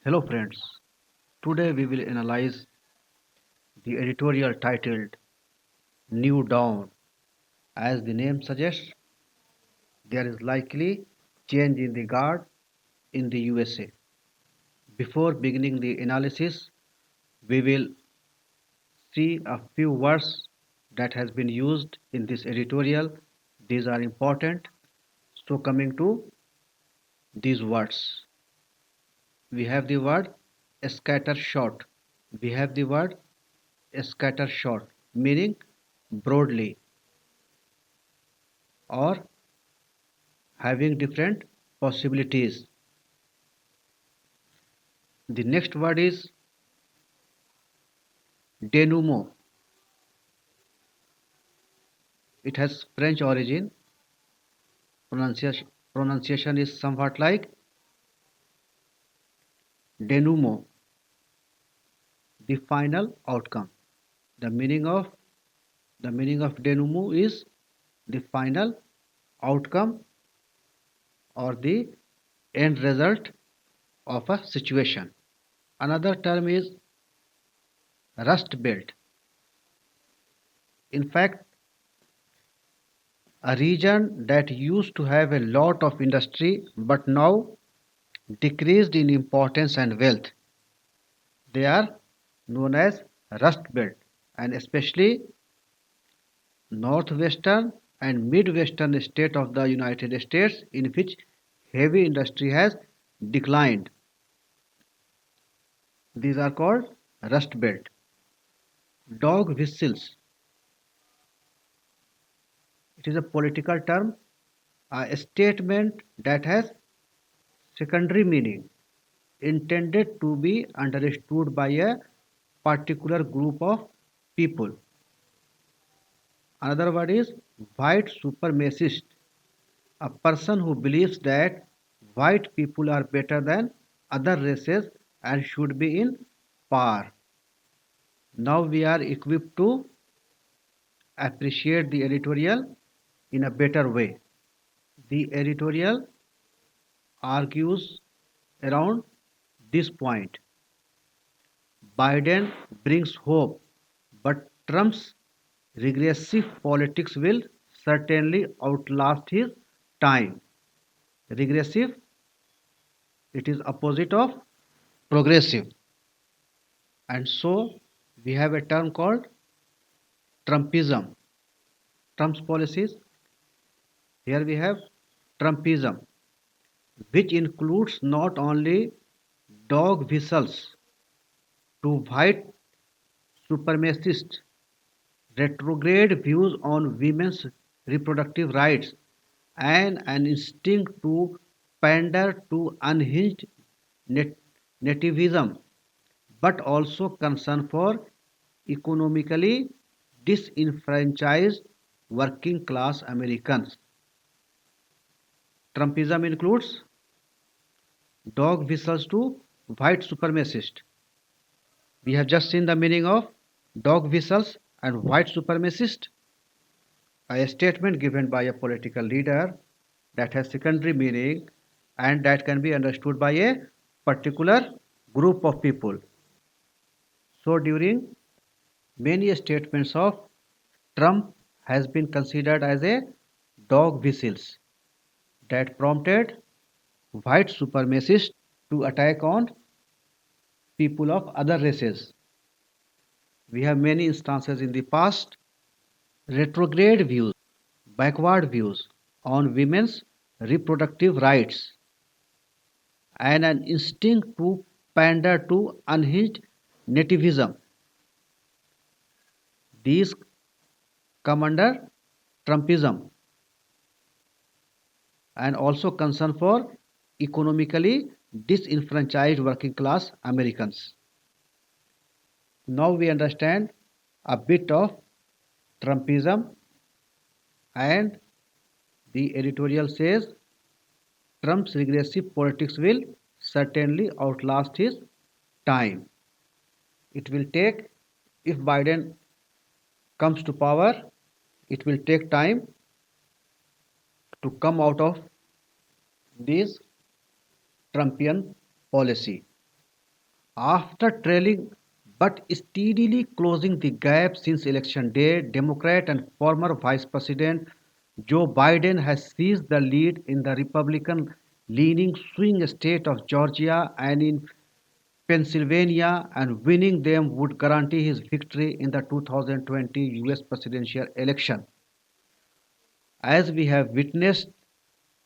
Hello friends, today we will analyze the editorial titled New Dawn. As the name suggests, there is likely change in the guard in the USA. Before beginning the analysis, we will see a few words that has been used in this editorial. These are important. So coming to these words, we have the word scatter shot. We have the word scatter shot, meaning broadly or having different possibilities. The next word is denouement. It has French origin. Pronunciation is somewhat like denouement, the final outcome. The meaning of denouement is the final outcome or the end result of a situation. Another term is rust belt. In fact, a region that used to have a lot of industry but now decreased in importance and wealth. They are known as Rust Belt, and especially northwestern and midwestern state of the United States in which heavy industry has declined. These are called Rust Belt. Dog whistles. It is a political term, a statement that has secondary meaning intended to be understood by a particular group of people. Another word is white supremacist, a person who believes that white people are better than other races and should be in power. Now we are equipped to appreciate the editorial in a better way. The editorial argues around this point. Biden brings hope, but Trump's regressive politics will certainly outlast his time. Regressive, it is opposite of progressive. And so we have a term called Trumpism. Trump's policies. Here we have Trumpism, which includes not only dog whistles to white supremacists, retrograde views on women's reproductive rights, and an instinct to pander to unhinged nat- nativism, but also concern for economically disenfranchised working class Americans. Trumpism includes dog whistles to white supremacists. We have just seen the meaning of dog whistles and white supremacist, a statement given by a political leader that has secondary meaning and that can be understood by a particular group of people. So during many statements of Trump has been considered as a dog whistles that prompted white supremacists to attack on people of other races. We have many instances in the past, retrograde views, backward views on women's reproductive rights, and an instinct to pander to unhinged nativism. These come under Trumpism and also concern for economically disenfranchised working class Americans. Now we understand a bit of Trumpism, and the editorial says Trump's regressive politics will certainly outlast his time. It will take, if Biden comes to power, it will take time to come out of this Trumpian policy. After trailing but steadily closing the gap since election day, Democrat and former Vice President Joe Biden has seized the lead in the Republican leaning swing state of Georgia and in Pennsylvania, and winning them would guarantee his victory in the 2020 US presidential election. As we have witnessed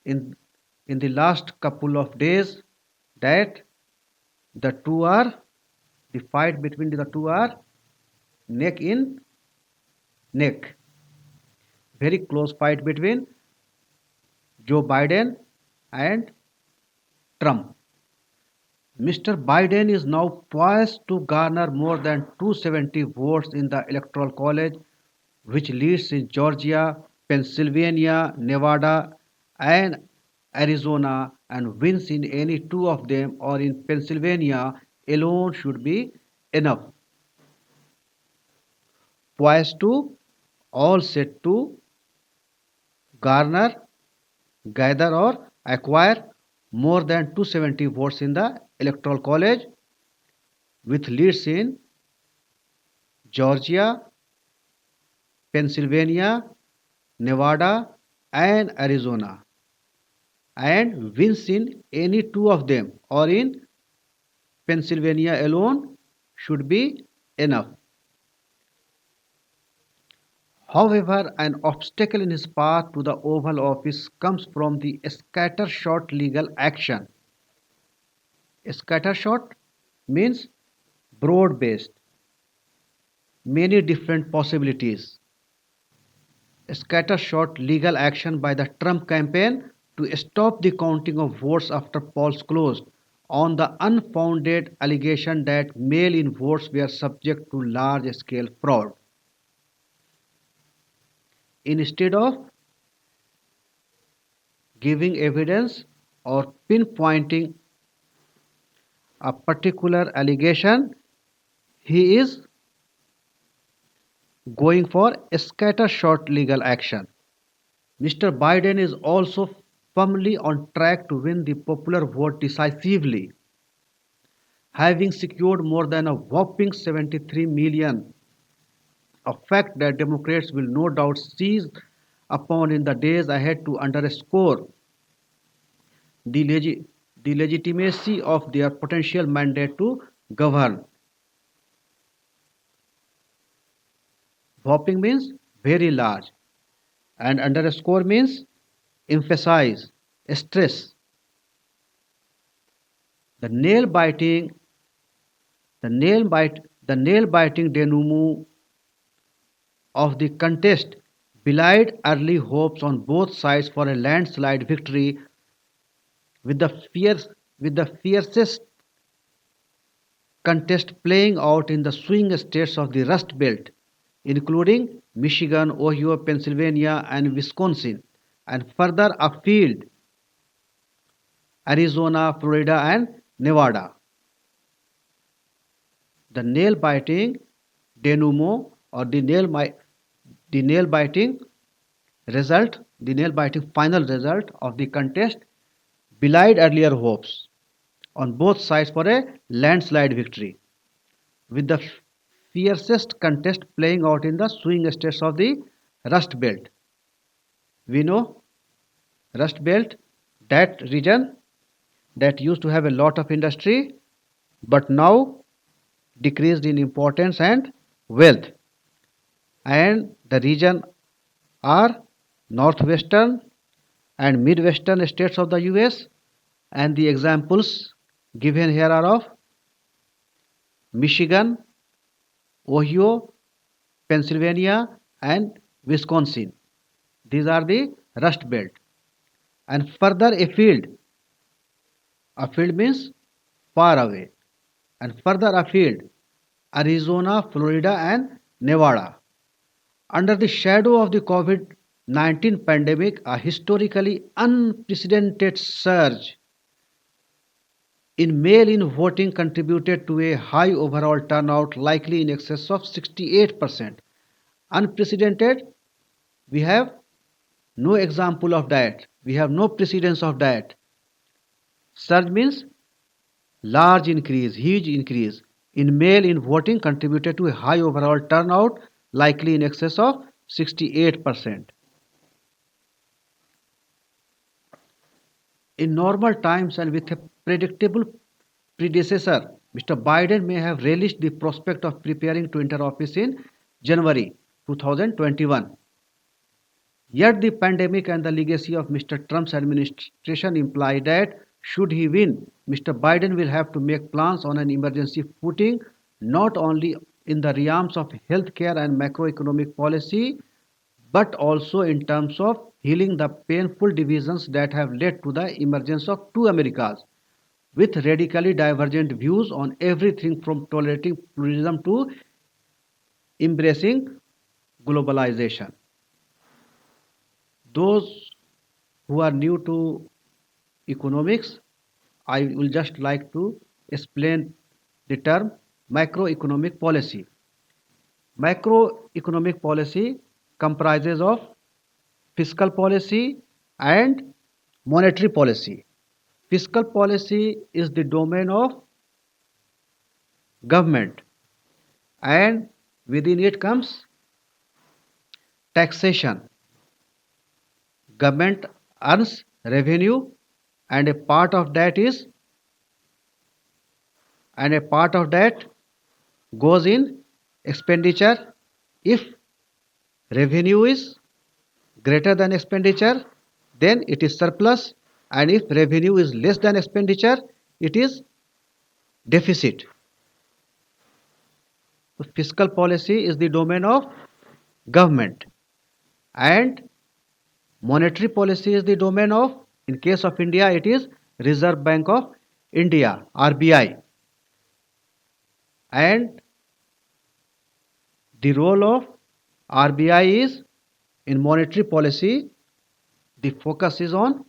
in, in the last couple of days, that the two are the fight between the two are neck in neck. Very close fight between Joe Biden and Trump. Mr. Biden is now poised to garner more than 270 votes in the Electoral College, which leads in Georgia, Pennsylvania, Nevada, and Arizona, and wins in any two of them or in Pennsylvania alone should be enough. Poised to, all set to garner, gather, or acquire more than 270 votes in the Electoral College, with leads in Georgia, Pennsylvania, Nevada, and Arizona, and wins in any two of them or in Pennsylvania alone should be enough. However, an obstacle in his path to the Oval Office comes from the scattershot legal action. Scattershot means broad based, many different possibilities. Scattershot legal action by the Trump campaign to stop the counting of votes after polls closed on the unfounded allegation that mail in votes were subject to large scale fraud. Instead of giving evidence or pinpointing a particular allegation, he is going for scattershot legal action. Mr. Biden is also firmly on track to win the popular vote decisively, having secured more than a whopping 73 million, a fact that Democrats will no doubt seize upon in the days ahead to underscore the, the legitimacy of their potential mandate to govern. Whopping means very large, and underscore means emphasize, stress. The nail biting, the nail biting denouement of the contest belied early hopes on both sides for a landslide victory, with the fierce with the fiercest contest playing out in the swing states of the Rust Belt, including Michigan, Ohio, Pennsylvania, and Wisconsin, and further afield, Arizona, Florida, and Nevada. The nail biting denouement, or the nail biting the nail biting final result of the contest belied earlier hopes on both sides for a landslide victory, with the fiercest contest playing out in the swing states of the Rust Belt. We know Rust Belt, that region that used to have a lot of industry but now decreased in importance and wealth. And the region are northwestern and midwestern states of the US, and the examples given here are of Michigan, Ohio, Pennsylvania, and Wisconsin. These are the Rust Belt. And further afield means far away, and further afield, Arizona, Florida, and Nevada. Under the shadow of the COVID 19 pandemic, a historically unprecedented surge in mail in voting contributed to a high overall turnout, likely in excess of 68%. Unprecedented, we have no example of that, we have no precedence of that. Surge means huge increase in mail-in voting contributed to a high overall turnout, likely in excess of 68%. In normal times and with a predictable predecessor, Mr. Biden may have relished the prospect of preparing to enter office in January 2021. Yet the pandemic and the legacy of Mr. Trump's administration imply that should he win, Mr. Biden will have to make plans on an emergency footing, not only in the realms of healthcare and macroeconomic policy, but also in terms of healing the painful divisions that have led to the emergence of two Americas, with radically divergent views on everything from tolerating pluralism to embracing globalization. Those who are new to economics, I will just like to explain the term macroeconomic policy. Macroeconomic policy comprises of fiscal policy and monetary policy. Fiscal policy is the domain of government, and within it comes taxation. Government earns revenue, and a part of that is and a part of that goes in expenditure. If revenue is greater than expenditure, then it is surplus, and if revenue is less than expenditure, it is deficit. So fiscal policy is the domain of government, and monetary policy is the domain of, in case of India, it is Reserve Bank of India, RBI. And the role of RBI is in monetary policy, the focus is on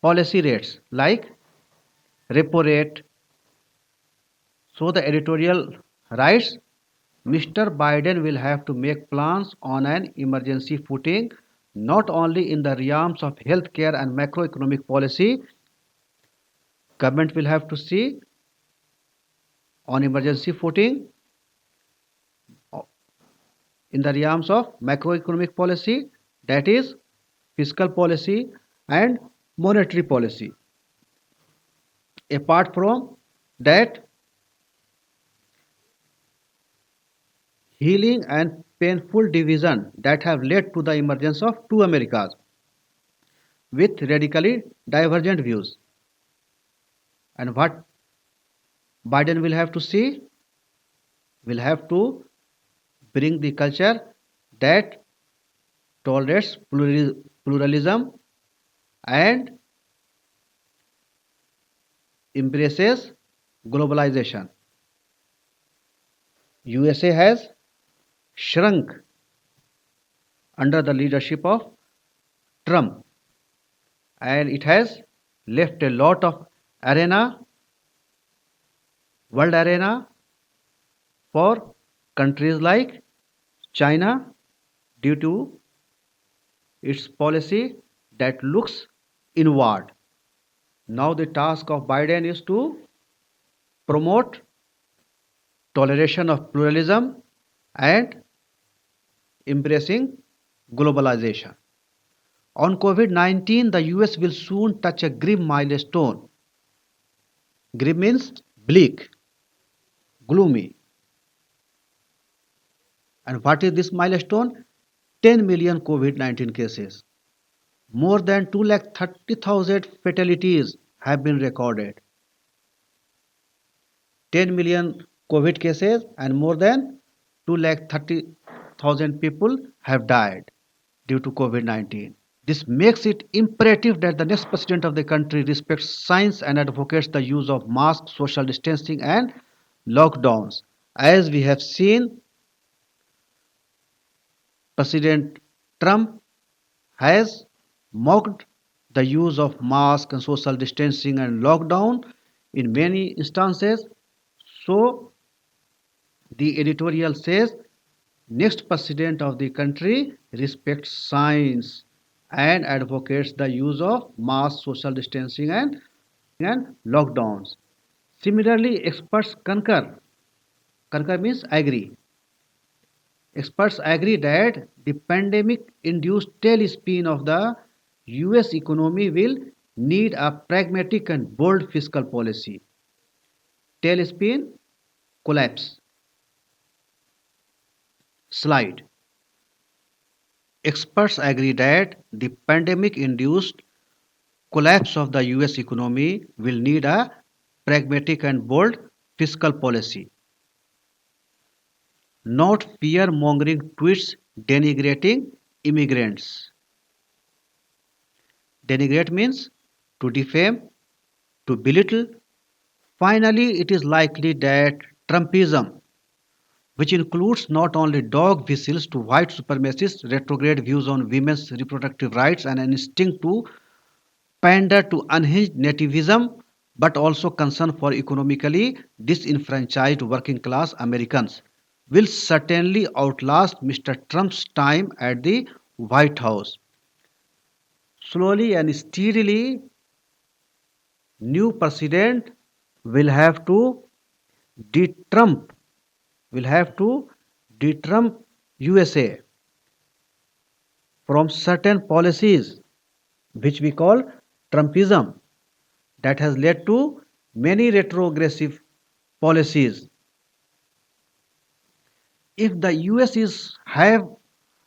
policy rates like repo rate. So the editorial writes, Mr. Biden will have to make plans on an emergency footing, not only in the realms of healthcare and macroeconomic policy. Government will have to see on emergency footing in the realms of macroeconomic policy, that is fiscal policy and monetary policy. Apart from that, healing and painful division that have led to the emergence of two Americas with radically divergent views. And what Biden will have to see, will have to bring the culture that tolerates pluralism and embraces globalization. USA has shrunk under the leadership of Trump, and it has left a lot of arena, world arena, for countries like China due to its policy that looks inward. Now the task of Biden is to promote toleration of pluralism and embracing globalization. On COVID-19, the US will soon touch a grim milestone. Grim means bleak, gloomy. And what is this milestone? 10 million COVID-19 cases. More than 230,000 fatalities have been recorded. 10 million COVID cases and more than 230,000 people have died due to COVID-19. This makes it imperative that the next president of the country respects science and advocates the use of masks, social distancing, and lockdowns. As we have seen, President Trump has mocked the use of mask and social distancing and lockdown in many instances. So the editorial says next president of the country respects science and advocates the use of mask, social distancing, and lockdowns. Similarly, experts concur. Concur means agree. Experts agree that the pandemic induced tailspin of the US economy will need a pragmatic and bold fiscal policy. Tailspin, collapse. Slide. Experts agree that the pandemic induced collapse of the US economy will need a pragmatic and bold fiscal policy, not fear mongering tweets denigrating immigrants. Denigrate means to defame, to belittle. Finally, it is likely that Trumpism, which includes not only dog whistles to white supremacists, retrograde views on women's reproductive rights, and an instinct to pander to unhinged nativism, but also concern for economically disenfranchised working class Americans, will certainly outlast Mr. Trump's time at the White House. Slowly and steadily, new president will have to de-Trump, will have to de-Trump USA from certain policies which we call Trumpism, that has led to many retrogressive policies. If the US is have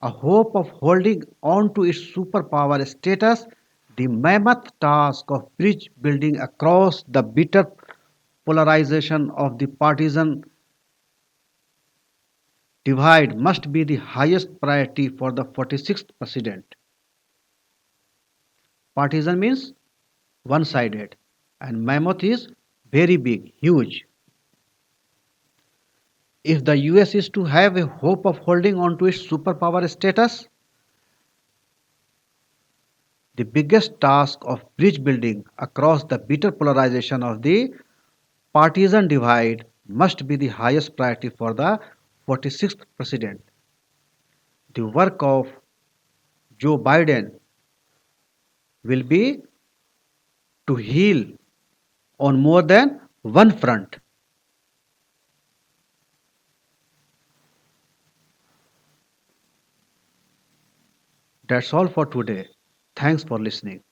a hope of holding on to its superpower status, the mammoth task of bridge building across the bitter polarization of the partisan divide must be the highest priority for the 46th president. Partisan means one sided, and mammoth is very big, huge. If the US is to have a hope of holding on to its superpower status, the biggest task of bridge building across the bitter polarization of the partisan divide must be the highest priority for the 46th president. The work of Joe Biden will be to heal on more than one front. That's all for today. Thanks for listening.